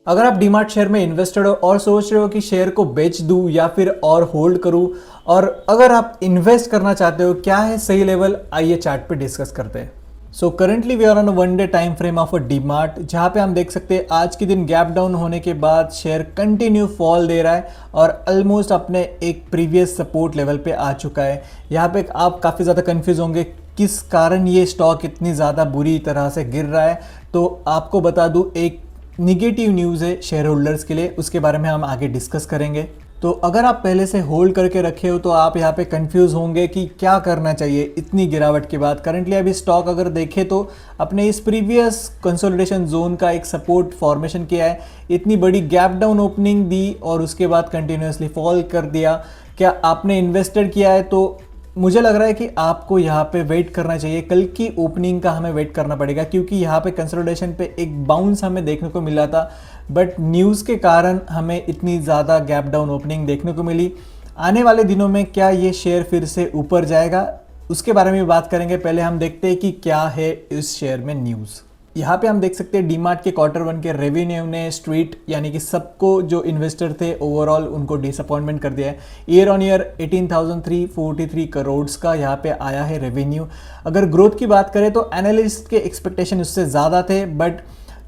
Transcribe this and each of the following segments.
अगर आप डीमार्ट शेयर में इन्वेस्टेड हो और सोच रहे हो कि शेयर को बेच दूं या फिर और होल्ड करूं, और अगर आप इन्वेस्ट करना चाहते हो, क्या है सही लेवल, आइए चार्ट पे डिस्कस करते हैं। So currently we are on one day time frame of a DMart, जहां पे हम देख सकते हैं आज के दिन गैप डाउन होने के बाद शेयर कंटिन्यू फॉल दे रहा है और ऑलमोस्ट अपने एक प्रीवियस सपोर्ट लेवल पे आ चुका है। यहाँ पे आप काफ़ी ज़्यादा कंफ्यूज होंगे किस कारण ये स्टॉक इतनी ज़्यादा बुरी तरह से गिर रहा है। तो आपको बता दूं, एक निगेटिव न्यूज़ है शेयर होल्डर्स के लिए, उसके बारे में हम आगे डिस्कस करेंगे। तो अगर आप पहले से होल्ड करके रखे हो तो आप यहाँ पे कंफ्यूज होंगे कि क्या करना चाहिए इतनी गिरावट के बाद। करंटली अभी स्टॉक अगर देखें तो अपने इस प्रीवियस कंसोलिडेशन जोन का एक सपोर्ट फॉर्मेशन किया है, इतनी बड़ी गैप डाउन ओपनिंग दी और उसके बाद कंटिन्यूसली फॉल कर दिया। क्या आपने इन्वेस्टेड किया है तो मुझे लग रहा है कि आपको यहाँ पे वेट करना चाहिए, कल की ओपनिंग का हमें वेट करना पड़ेगा, क्योंकि यहाँ पे कंसोलिडेशन पे एक बाउंस हमें देखने को मिला था, बट न्यूज़ के कारण हमें इतनी ज़्यादा गैप डाउन ओपनिंग देखने को मिली। आने वाले दिनों में क्या ये शेयर फिर से ऊपर जाएगा, उसके बारे में भी बात करेंगे। पहले हम देखते हैं कि क्या है इस शेयर में न्यूज़। यहाँ पे हम देख सकते हैं डीमार्ट के Q1 के रेवेन्यू ने स्ट्रीट यानी कि सबको जो इन्वेस्टर थे ओवरऑल उनको डिसअपॉइंटमेंट कर दिया है। ईयर ऑन ईयर 18,343 करोड़ का यहाँ पे आया है रेवेन्यू। अगर ग्रोथ की बात करें तो एनालिस्ट के एक्सपेक्टेशन उससे ज़्यादा थे, बट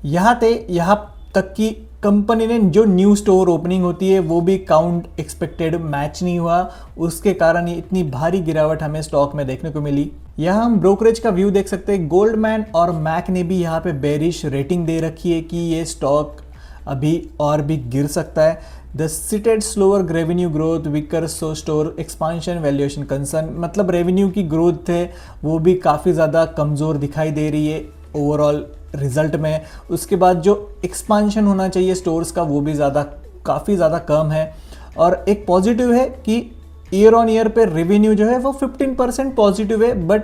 यहाँ तक कि कंपनी ने जो न्यू स्टोर ओपनिंग होती है वो भी काउंट एक्सपेक्टेड मैच नहीं हुआ, उसके कारण ये इतनी भारी गिरावट हमें स्टॉक में देखने को मिली। यहाँ हम ब्रोकरेज का व्यू देख सकते हैं, गोल्डमैन और मैक ने भी यहाँ पे बेरिश रेटिंग दे रखी है कि ये स्टॉक अभी और भी गिर सकता है। The cited slower revenue growth weaker so store expansion valuation concern, मतलब रेवेन्यू की ग्रोथ है वो भी काफ़ी ज़्यादा कमज़ोर दिखाई दे रही है ओवरऑल रिजल्ट में। उसके बाद जो एक्सपांशन होना चाहिए स्टोर्स का वो भी काफ़ी ज़्यादा कम है। और एक पॉजिटिव है कि ईयर ऑन ईयर पे रेवेन्यू जो है वो 15% पॉजिटिव है, बट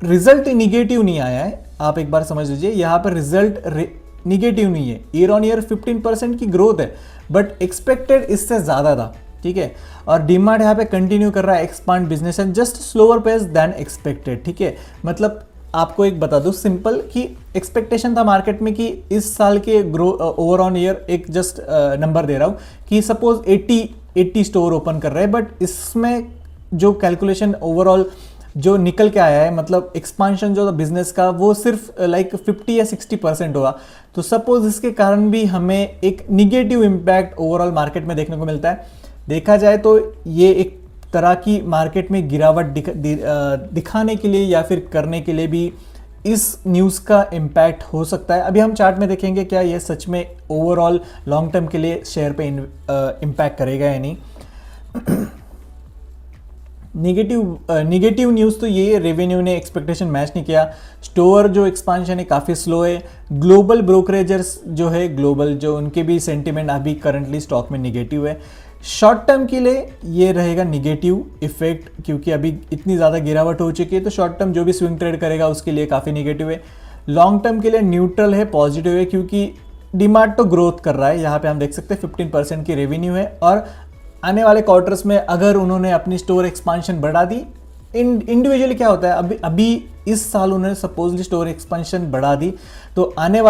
रिजल्ट निगेटिव नहीं आया है। आप एक बार समझ लीजिए, यहाँ पर रिजल्ट निगेटिव नहीं है, ईयर ऑन ईयर 15% की ग्रोथ है, बट एक्सपेक्टेड इससे ज़्यादा था, ठीक है। और डीमार्ट यहाँ पे कंटिन्यू कर रहा है expand business and just slower pace than expected, ठीक है। मतलब आपको एक बता दूं सिंपल कि एक्सपेक्टेशन था मार्केट में कि इस साल के ओवर ऑन ईयर एक जस्ट नंबर दे रहा हूं कि सपोज 80 स्टोर ओपन कर रहे हैं, बट इसमें जो कैलकुलेशन ओवरऑल जो निकल के आया है, मतलब एक्सपांशन जो बिजनेस का वो सिर्फ लाइक 50 या 60% हुआ। तो सपोज इसके कारण भी हमें एक निगेटिव इम्पैक्ट ओवरऑल मार्केट में देखने को मिलता है। देखा जाए तो ये एक तरह की मार्केट में गिरावट दिखाने के लिए या फिर करने के लिए भी इस न्यूज़ का इम्पैक्ट हो सकता है। अभी हम चार्ट में देखेंगे क्या ये सच में ओवरऑल लॉन्ग टर्म के लिए शेयर पे इम्पैक्ट करेगा या नहीं। निगेटिव न्यूज़ तो ये रेवेन्यू ने एक्सपेक्टेशन मैच नहीं किया, स्टोर जो एक्सपांशन है काफ़ी स्लो है, ग्लोबल ब्रोकरेजर्स जो है ग्लोबल जो उनके भी सेंटिमेंट अभी करंटली स्टॉक में निगेटिव है। शॉर्ट टर्म के लिए ये रहेगा निगेटिव इफेक्ट, क्योंकि अभी इतनी ज़्यादा गिरावट हो चुकी है, तो शॉर्ट टर्म जो भी स्विंग ट्रेड करेगा उसके लिए काफ़ी निगेटिव है। लॉन्ग टर्म के लिए न्यूट्रल है, पॉजिटिव है, क्योंकि डीमार्ट तो ग्रोथ कर रहा है। यहाँ पे हम देख सकते हैं 15% की रेवेन्यू है, और आने वाले क्वार्टर्स में अगर उन्होंने अपनी स्टोर एक्सपांशन बढ़ा दी, इंडिविजुअली क्या होता है, अभी इस साल उन्होंने सपोजली स्टोर एक्सपांशन बढ़ा दी, तो आने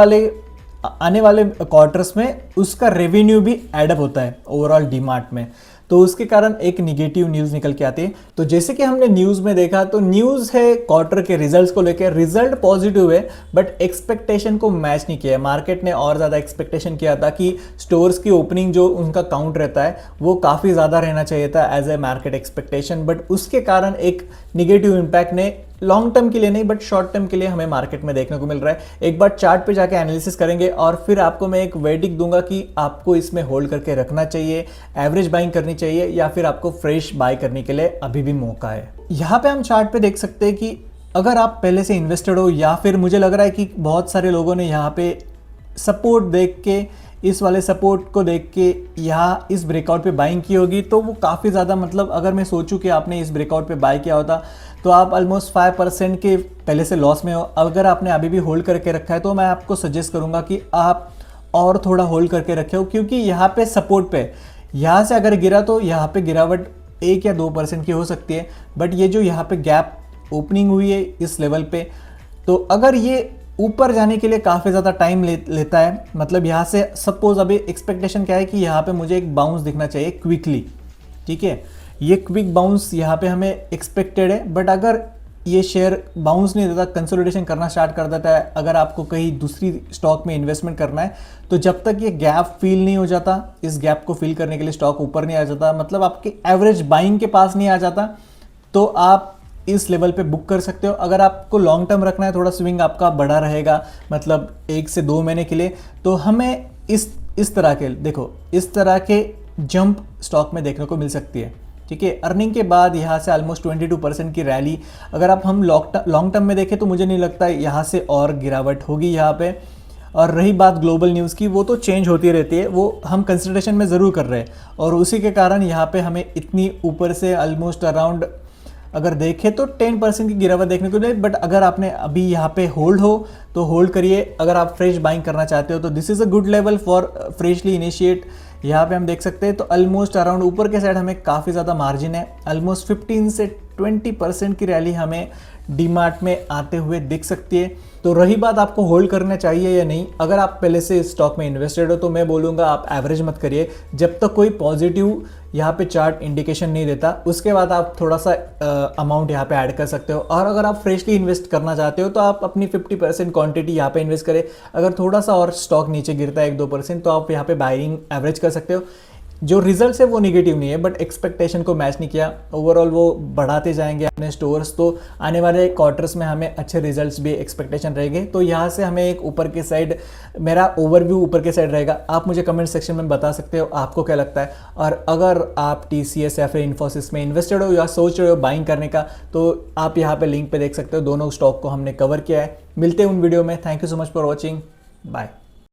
वाले क्वार्टर्स में उसका रेवेन्यू भी एडअप होता है ओवरऑल डीमार्ट में, तो उसके कारण एक निगेटिव न्यूज़ निकल के आती है। तो जैसे कि हमने न्यूज़ में देखा, तो न्यूज़ है क्वार्टर के रिजल्ट्स को लेकर, रिजल्ट पॉजिटिव है बट एक्सपेक्टेशन को मैच नहीं किया है। मार्केट ने और ज़्यादा एक्सपेक्टेशन किया था कि स्टोर्स की ओपनिंग जो उनका काउंट रहता है वो काफ़ी ज़्यादा रहना चाहिए था as a market expectation, but उसके कारण एक निगेटिव इम्पैक्ट ने लॉन्ग टर्म के लिए नहीं बट शॉर्ट टर्म के लिए हमें मार्केट में देखने को मिल रहा है। एक बार चार्ट पे जाके एनालिसिस करेंगे और फिर आपको मैं एक वेटिंग दूंगा कि आपको इसमें होल्ड करके रखना चाहिए, एवरेज बाइंग करनी चाहिए, या फिर आपको फ्रेश बाय करने के लिए अभी भी मौका है। यहाँ पे हम चार्ट पे देख सकते हैं कि अगर आप पहले से इन्वेस्टेड हो, या फिर मुझे लग रहा है कि बहुत सारे लोगों ने यहाँ पे सपोर्ट देख के, इस वाले सपोर्ट को देख के यहाँ इस ब्रेकआउट पे बाइंग की होगी, तो वो काफ़ी ज़्यादा, मतलब अगर मैं सोचूं कि आपने इस ब्रेकआउट पे बाय किया होता तो आप ऑलमोस्ट 5% के पहले से लॉस में हो। अगर आपने अभी भी होल्ड करके रखा है तो मैं आपको सजेस्ट करूंगा कि आप और थोड़ा होल्ड करके रखे हो, क्योंकि यहाँ पे सपोर्ट पे, यहाँ से अगर गिरा तो यहाँ पे गिरावट 1 या 2% की हो सकती है, बट ये जो यहाँ पे गैप ओपनिंग हुई है इस लेवल पे, तो अगर ये ऊपर जाने के लिए काफ़ी ज़्यादा टाइम लेता है। मतलब यहाँ से सपोज अभी एक्सपेक्टेशन क्या है कि यहाँ पे मुझे एक बाउंस दिखना चाहिए क्विकली, ठीक है। ये क्विक बाउंस यहाँ पे हमें एक्सपेक्टेड है, बट अगर ये शेयर बाउंस नहीं देता, कंसोलिडेशन करना स्टार्ट कर देता है, अगर आपको कहीं दूसरी स्टॉक में इन्वेस्टमेंट करना है, तो जब तक ये गैप फील नहीं हो जाता, इस गैप को फिल करने के लिए स्टॉक ऊपर नहीं आ जाता, मतलब आपके एवरेज बाइंग के पास नहीं आ जाता, तो आप इस लेवल पे बुक कर सकते हो। अगर आपको लॉन्ग टर्म रखना है, थोड़ा स्विंग आपका बड़ा रहेगा, मतलब 1 से 2 महीने के लिए, तो हमें इस तरह के, देखो इस तरह के जंप स्टॉक में देखने को मिल सकती है, ठीक है। अर्निंग के बाद यहाँ से ऑलमोस्ट 22% की रैली, अगर आप हम लॉन्ग टर्म में देखें तो मुझे नहीं लगता यहाँ से और गिरावट होगी यहाँ पे। और रही बात ग्लोबल न्यूज़ की, वो तो चेंज होती रहती है, वो हम कंसिडरेशन में ज़रूर कर रहे हैं, और उसी के कारण यहाँ पे हमें इतनी ऊपर से ऑलमोस्ट अराउंड अगर देखें तो 10% की गिरावट देखने को मिले। बट अगर आपने अभी यहाँ पे होल्ड हो तो होल्ड करिए। अगर आप फ्रेश बाइंग करना चाहते हो तो this is a good level for freshly initiate. यहाँ पे हम देख सकते हैं तो ऑलमोस्ट अराउंड ऊपर के साइड हमें काफ़ी ज़्यादा मार्जिन है, ऑलमोस्ट 15 से 20% की रैली हमें डीमार्ट में आते हुए दिख सकती है। तो रही बात आपको होल्ड करना चाहिए या नहीं, अगर आप पहले से इस स्टॉक में इन्वेस्टेड हो तो मैं बोलूँगा आप एवरेज मत करिए जब तक कोई पॉजिटिव यहाँ पे चार्ट इंडिकेशन नहीं देता, उसके बाद आप थोड़ा सा अमाउंट यहाँ पे ऐड कर सकते हो। और अगर आप फ्रेशली इन्वेस्ट करना चाहते हो तो आप अपनी 50% क्वांटिटी यहाँ पे इन्वेस्ट करें। अगर थोड़ा सा और स्टॉक नीचे गिरता है 1-2% तो आप यहाँ पे बाइंग एवरेज कर सकते हो। जो रिजल्ट्स है वो निगेटिव नहीं है, बट एक्सपेक्टेशन को मैच नहीं किया, ओवरऑल वो बढ़ाते जाएंगे अपने स्टोर्स, तो आने वाले क्वार्टर्स में हमें अच्छे रिजल्ट्स भी एक्सपेक्टेशन रहेंगे। तो यहाँ से हमें एक ऊपर के साइड, मेरा ओवरव्यू ऊपर के साइड रहेगा। आप मुझे कमेंट सेक्शन में बता सकते हो आपको क्या लगता है। और अगर आप TCS या फिर इन्फोसिस में इन्वेस्टेड हो या सोच रहे हो बाइंग करने का, तो आप यहाँ पे लिंक पे देख सकते हो, दोनों स्टॉक को हमने कवर किया है। मिलते हैं उन वीडियो में। Thank you so much for watching, bye.